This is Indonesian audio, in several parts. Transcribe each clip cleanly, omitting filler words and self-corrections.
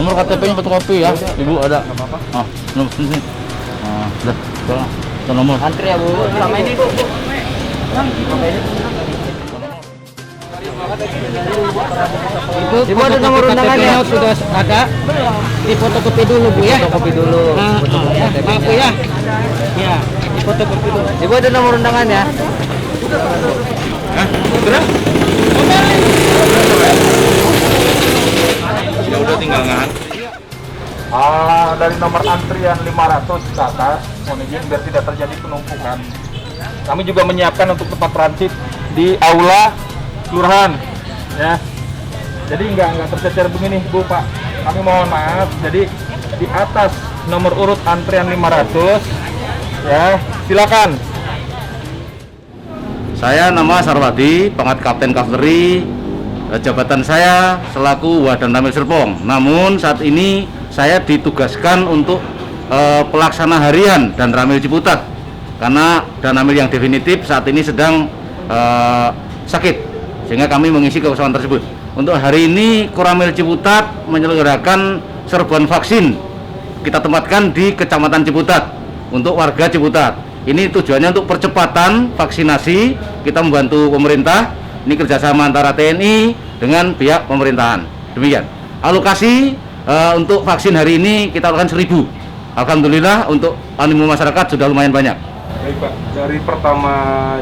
nomor KTP-nya fotokopi ya. Ibu ada. Ah, nomor sini. Ah, udah. Itu nomor. Antri ya, Bu. Sama ini, Bu. Ibu ada nomor undangannya sudah ada. Di fotokopi dulu, Bu ya. Fotokopi dulu. Maaf Bu ya. Iya, di fotokopi dulu. Ibu ada nomor undangannya? Hah? Sudah? Ya udah tinggal ngantri. Dari nomor antrian 500 ke atas, mohon izin biar tidak terjadi penumpukan. Kami juga menyiapkan untuk tempat transit di aula kelurahan, ya. Jadi nggak tercecer begini, Bu, Pak. Kami mohon maaf. Jadi di atas nomor urut antrian 500, ya, silakan. Saya nama Sarwadi, pangkat Kapten Kavaleri. Jabatan saya selaku Wadan Ramil Serpong. Namun saat ini saya ditugaskan untuk pelaksana harian dan Ramil Ciputat karena dan Ramil yang definitif saat ini sedang sakit, sehingga kami mengisi kekosongan tersebut. Untuk hari ini Koramil Ciputat menyelenggarakan serbuan vaksin kita tempatkan di Kecamatan Ciputat untuk warga Ciputat. Ini tujuannya untuk percepatan vaksinasi. Kita membantu pemerintah. Ini kerjasama antara TNI dengan pihak pemerintahan. Demikian. Alokasi untuk vaksin hari ini kita lakukan 1000. Alhamdulillah untuk animo masyarakat sudah lumayan banyak. Baik, Pak. Dari pertama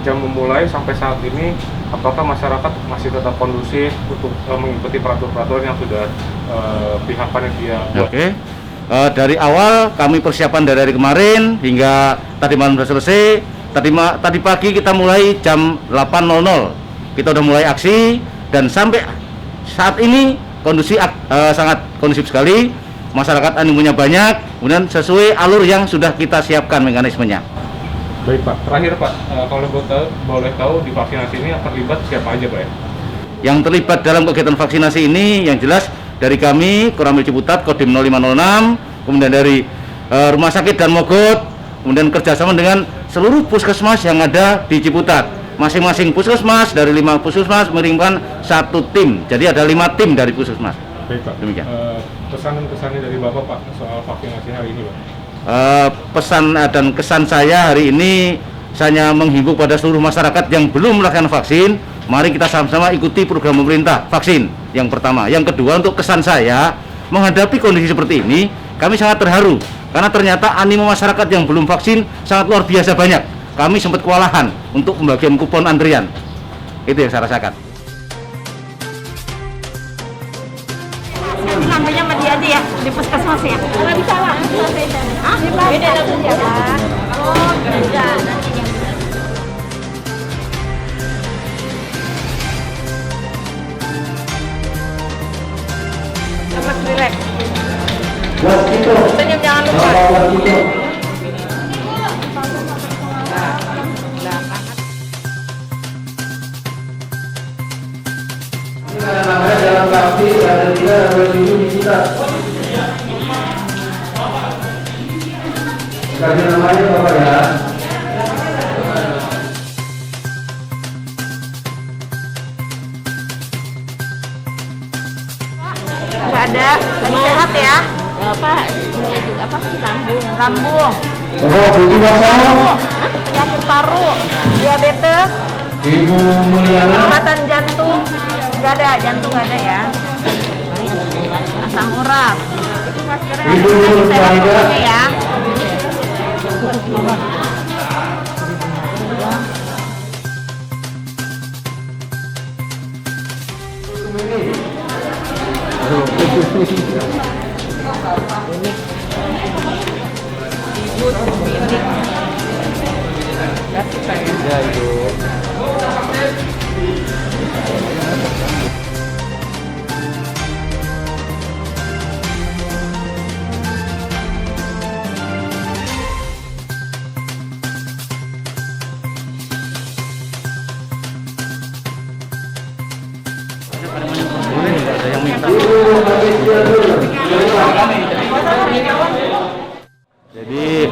jam memulai sampai saat ini, apakah masyarakat masih tetap kondusif untuk mengikuti peraturan-peraturan yang sudah pihak panitia buat? Oke. Dari awal kami persiapan dari hari kemarin hingga tadi malam sudah selesai. Tadi pagi kita mulai jam 8.00. Kita udah mulai aksi dan sampai saat ini kondisi sangat kondusif sekali. Masyarakat animonya banyak, kemudian sesuai alur yang sudah kita siapkan mekanismenya. Baik, Pak. Terakhir, Pak, kalau boleh tahu di vaksinasi ini yang terlibat siapa aja, Pak, ya? Yang terlibat dalam kegiatan vaksinasi ini yang jelas dari kami Koramil Ciputat Kodim 0506, kemudian dari Rumah Sakit dan Mogot, kemudian kerjasama dengan seluruh puskesmas yang ada di Ciputat. Masing-masing puskesmas dari 5 puskesmas mengirimkan 1 tim, jadi ada 5 tim dari puskesmas. Baik, Pak. Demikian. Pesan dan kesannya dari Bapak, Pak, soal vaksinasi hari ini, Pak? Pesan dan kesan saya hari ini saya menghimbau pada seluruh masyarakat yang belum melakukan vaksin, mari kita sama-sama ikuti program pemerintah vaksin. Yang pertama, yang kedua untuk kesan saya menghadapi kondisi seperti ini, kami sangat terharu karena ternyata animo masyarakat yang belum vaksin sangat luar biasa banyak. Kami sempat kewalahan untuk pembagian kupon antrian. Itu yang saya rasakan. Ngambilnya sama dia aja ya, di puskesmas ya? Nggak bisa lah. Hah? Beda ya, Pak. Oh, beda. Dapat relax. Senyum jangan lupa. Namanya jalan kaki ada 3 di kita. Kasih namanya Bapak ya. Nggak ada, lagi sehat ya? Apa? Apa sih lambung? Lambung. Oh, Ibu Bapak. Sakit paru, diabetes, Ibu Mulyana. pengobatan jantung. Nggak ada, jantung nggak ada ya. Asam urat. Ibu Sehat Farida. pokoknya ya. Ya, Ibu. Jadi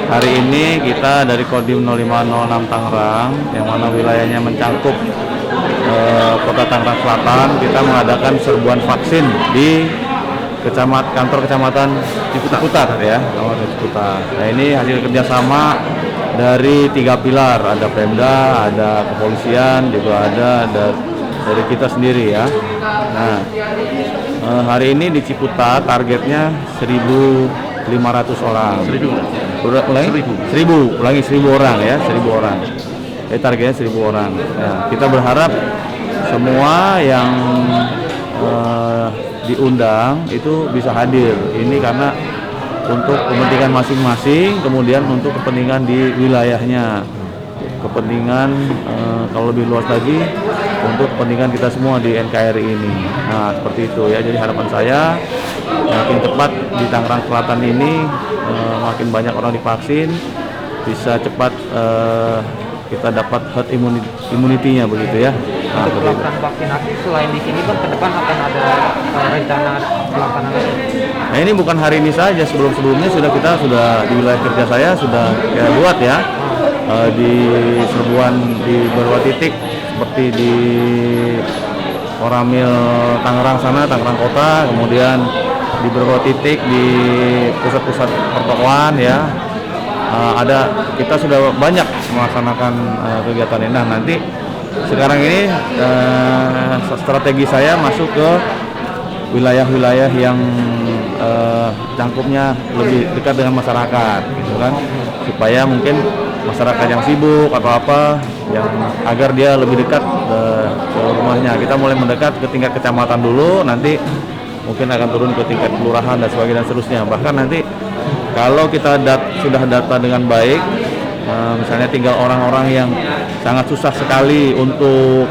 hari ini kita dari Kodim 0506 Tangerang yang mana wilayahnya mencakup Kota Tangerang Selatan, kita mengadakan serbuan vaksin di kantor kecamatan Ciputat ya, Ciputat. Nah ini hasil kerjasama dari 3 pilar, ada Pemda, ada kepolisian, juga ada dari kita sendiri ya. Nah hari ini di Ciputat targetnya 1.500 orang. 1.000 orang ya, 1.000 orang. Jadi targetnya 1.000 orang. Nah, kita berharap semua yang diundang itu bisa hadir. Ini karena untuk kepentingan masing-masing, kemudian untuk kepentingan di wilayahnya, kepentingan kalau lebih luas lagi untuk kepentingan kita semua di NKRI ini. Nah seperti itu ya. Jadi harapan saya makin cepat di Tangerang Selatan ini makin banyak orang divaksin, bisa cepat kita dapat herd immunity-nya begitu ya. Nah, Untuk pelaksanaan vaksinasi selain di sini Bang, ke depan akan ada rencana pelaksanaan lagi? Nah ini bukan hari ini saja, sebelum-sebelumnya kita sudah di wilayah kerja saya sudah buat ya di serbuan di beberapa titik seperti di Koramil Tangerang sana, Tangerang Kota, kemudian di beberapa titik di pusat-pusat pertokoan ya. Kita sudah banyak melaksanakan kegiatan ini. Nah nanti sekarang ini strategi saya masuk ke wilayah-wilayah yang cangkupnya lebih dekat dengan masyarakat, gitu kan, supaya mungkin masyarakat yang sibuk atau apa, yang agar dia lebih dekat ke rumahnya. Kita mulai mendekat ke tingkat kecamatan dulu, nanti mungkin akan turun ke tingkat kelurahan dan sebagainya dan seterusnya. Bahkan nanti kalau kita sudah data dengan baik, misalnya tinggal orang-orang yang sangat susah sekali untuk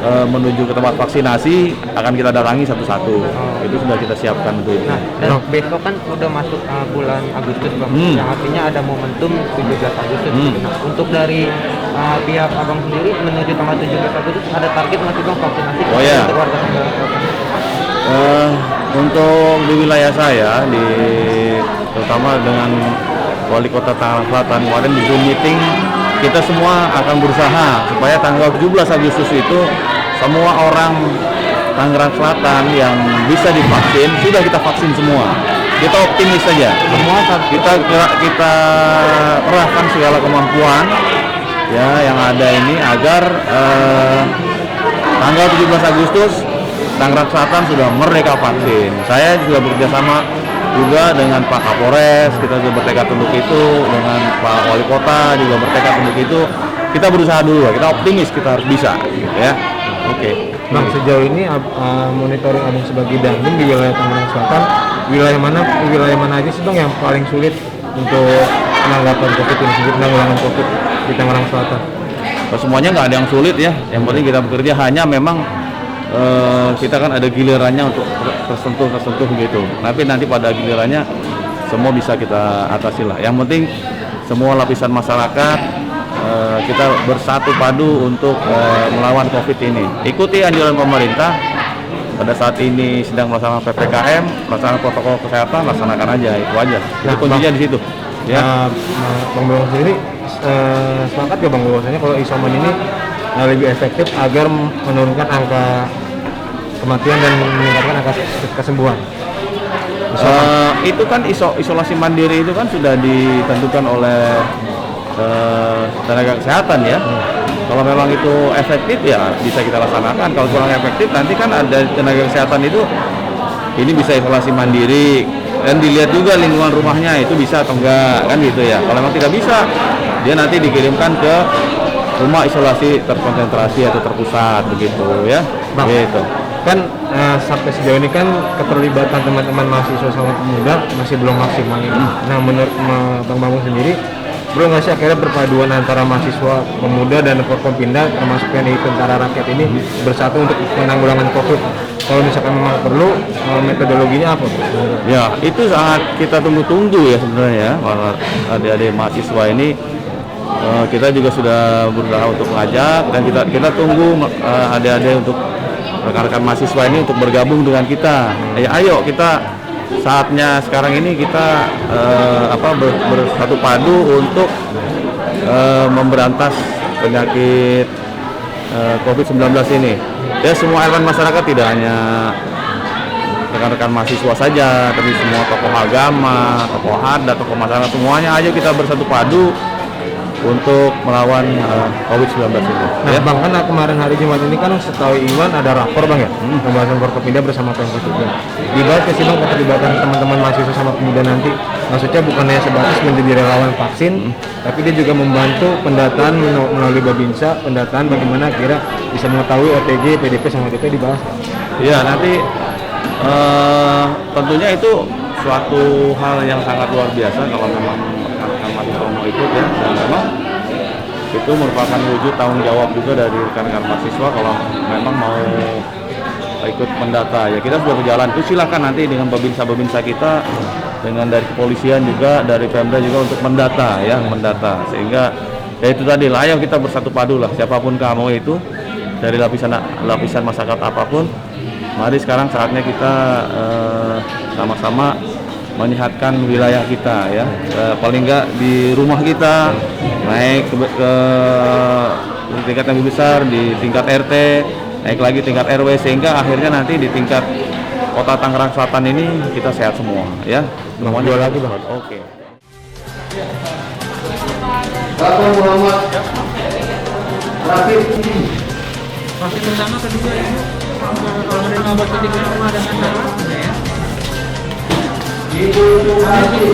menuju ke tempat vaksinasi, akan kita datangi satu-satu. Itu sudah kita siapkan untuk itu. Nah, dan besok kan sudah masuk bulan Agustus Bang, yang artinya ada momentum 17 Agustus. Nah, untuk dari pihak Abang sendiri menuju tanggal 17 Agustus ada target masih Bang vaksinasi untuk warga Tangerang Selatan? Untuk di wilayah saya, terutama dengan Wali Kota Tangerang Selatan, kemarin di Zoom meeting kita semua akan berusaha supaya tanggal 17 Agustus itu semua orang Tangerang Selatan yang bisa divaksin sudah kita vaksin semua. Kita optimis saja. Semua kita kerahkan segala kemampuan ya yang ada ini agar tanggal 17 Agustus Tangerang Selatan sudah merdeka vaksin. Saya juga bekerjasama juga dengan Pak Kapolres, kita juga bertekad untuk itu, dengan Pak Wali Kota juga bertekad untuk itu. Kita berusaha dulu, kita optimis kita harus bisa, gitu ya. Oke. Bang, sejauh ini monitoring Abang sebagai Dandim di wilayah Tangerang Selatan, wilayah mana aja sih Bang yang paling sulit untuk penanggapan COVID ini sendiri, penanggulangan COVID di Tangerang Selatan? Semuanya nggak ada yang sulit ya. Yang penting kita bekerja, hanya memang kita kan ada gilirannya untuk tersentuh gitu. Tapi nanti pada gilirannya semua bisa kita atasi lah. Yang penting semua lapisan masyarakat kita bersatu padu untuk melawan COVID ini. Ikuti anjuran pemerintah. Pada saat ini sedang melaksanakan PPKM, melaksanakan protokol kesehatan, laksanakan aja, itu aja. Itu kuncinya di situ. Ya. Bang Bang sendiri sepakat ya Bang bahwasanya kalau isoman ini lebih efektif agar menurunkan angka kematian dan meningkatkan angka kesembuhan. Itu kan isolasi mandiri itu kan sudah ditentukan oleh tenaga kesehatan ya. Kalau memang itu efektif ya bisa kita laksanakan. Kalau kurang efektif nanti kan ada tenaga kesehatan itu ini bisa isolasi mandiri dan dilihat juga lingkungan rumahnya itu bisa atau enggak kan gitu ya. Kalau memang tidak bisa dia nanti dikirimkan ke rumah isolasi terkonsentrasi atau terpusat begitu ya. Bang, gitu. Kan sampai sejauh ini kan keterlibatan teman-teman mahasiswa sama pemuda masih belum maksimal ini. Nah menurut Bang Bambang sendiri, belum nggak sih akhirnya perpaduan antara mahasiswa pemuda dan Forkompinda termasuk yang di Tentara Rakyat ini bersatu untuk penanggulangan COVID? Kalau misalkan memang perlu, metodologinya apa? Ya itu sangat kita tunggu-tunggu ya sebenarnya para adik-adik mahasiswa ini. Kita juga sudah berusaha untuk mengajak dan kita tunggu adik-adik untuk rekan-rekan mahasiswa ini untuk bergabung dengan kita. Ayo kita saatnya sekarang ini kita bersatu padu untuk memberantas penyakit COVID-19 ini. Ya semua elemen masyarakat tidak hanya rekan-rekan mahasiswa saja, tapi semua tokoh agama, tokoh adat, tokoh masyarakat, semuanya aja kita bersatu padu untuk melawan COVID-19 itu. Nah, Bang, kan kemarin hari Jumat ini kan setahu Iwan ada rapor Bang ya, pembahasan Forkopimda bersama Pemkot juga. Dibahas ke sidang keterlibatan teman-teman mahasiswa sama pemuda nanti. Maksudnya bukan hanya sebatas menjadi relawan vaksin, tapi dia juga membantu pendataan melalui Babinsa, pendataan bagaimana kira bisa mengetahui OTG, PDP sama DP dibahas. Iya, nanti tentunya itu suatu hal yang sangat luar biasa kalau memang rekan-rekan mahasiswa mau ikut ya, dan memang itu merupakan wujud tanggung jawab juga dari rekan-rekan mahasiswa kalau memang mau ikut mendata ya. Kita sudah berjalan itu, silakan nanti dengan babinsa kita, dengan dari kepolisian juga, dari Pemda juga untuk mendata ya, mendata sehingga ya itu tadi lah, ayo kita bersatu padu lah, siapapun kamu itu dari lapisan masyarakat apapun, mari sekarang saatnya kita sama-sama menyehatkan wilayah kita ya, paling enggak di rumah kita, naik ke tingkat yang lebih besar, di tingkat RT, naik lagi tingkat RW, sehingga akhirnya nanti di tingkat Kota Tangerang Selatan ini kita sehat semua ya. Semuanya lagi Bang. Oke. Bapak Muhammad Rafiq. Vaksin pertama, kedua Ibu. Kalau menerima obat suntik di rumah ada masalah ya. Ibu Suhati.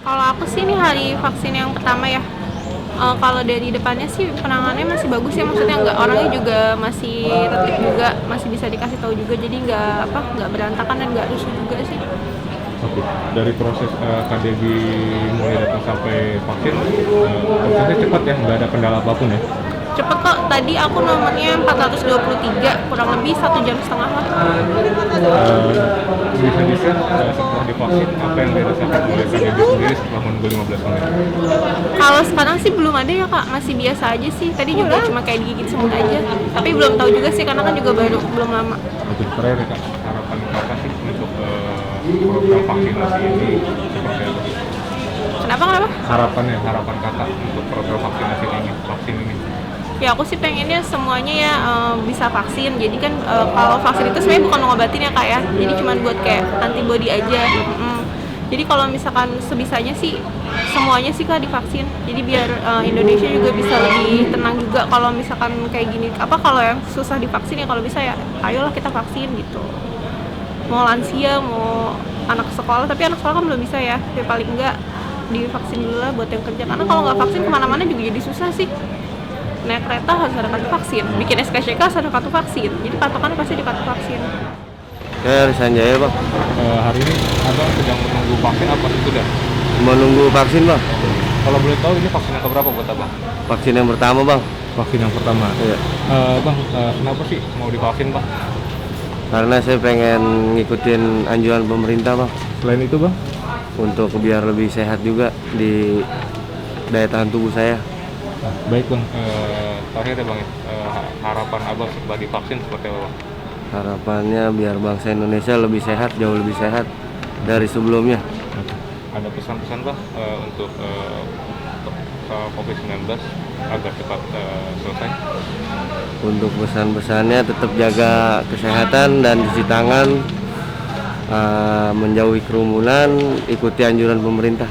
Kalau aku sih ini hari vaksin yang pertama ya. Kalau dari depannya sih penanganannya masih bagus ya, maksudnya orangnya juga masih tertib juga, masih bisa dikasih tahu juga, jadi nggak berantakan dan nggak rusuh juga sih. Oke, dari proses KDB mulai datang sampai vaksin, prosesnya cepat ya, nggak ada kendala apapun ya? Cepet kok, tadi aku nomornya 423, kurang lebih 1,5 jam lah. Bisa setelah divaksin, apa yang dirasakan oleh KDB sendiri setelah menunggu 15 menit? Kalau sekarang sih belum ada ya Kak, masih biasa aja sih. Tadi juga cuma kayak digigit semut aja. Tapi belum tahu juga sih karena kan juga baru, belum lama. Oke, terakhir Kak, harapan Kakak sih untuk program vaksinasi ini seperti apa? Kenapa? Harapan Kakak untuk program vaksin ini? Ya aku sih pengennya semuanya ya bisa vaksin. Jadi kan kalau vaksin itu sebenarnya bukan ngobatin ya Kak ya. Jadi cuma buat kayak antibody aja. Jadi kalau misalkan sebisanya sih semuanya sih Kak divaksin. Jadi biar Indonesia juga bisa lebih tenang juga kalau misalkan kayak gini. Kalau yang susah divaksin ya kalau bisa ya ayolah kita vaksin gitu. Mau lansia, mau anak sekolah, tapi anak sekolah kan belum bisa ya. Ya paling enggak divaksin dulu lah buat yang kerja. Karena kalau nggak vaksin kemana-mana juga jadi susah sih. Naik kereta harus ada kartu vaksin, bikin SKCK harus ada kartu vaksin, jadi patokan pasti di kartu vaksin. Saya Risan Jaya Bang. Hari ini Abang sedang menunggu vaksin apa sudah? Menunggu vaksin Bang. Kalau boleh tahu ini vaksin yang keberapa buat Abang? Vaksin yang pertama Bang. Vaksin yang pertama? Iya. Bang, kenapa sih mau divaksin Bang? Karena saya pengen ngikutin anjuran pemerintah Bang. Selain itu Bang? Untuk biar lebih sehat juga di daya tahan tubuh saya. Baik Bang, terakhir ya Bang, harapan Abang setelah divaksin seperti apa Bang? Harapannya biar bangsa Indonesia lebih sehat, jauh lebih sehat dari sebelumnya. Ada pesan-pesan Bang untuk COVID-19 agar cepat selesai? Untuk pesan-pesannya tetap jaga kesehatan dan cuci tangan, menjauhi kerumunan, ikuti anjuran pemerintah.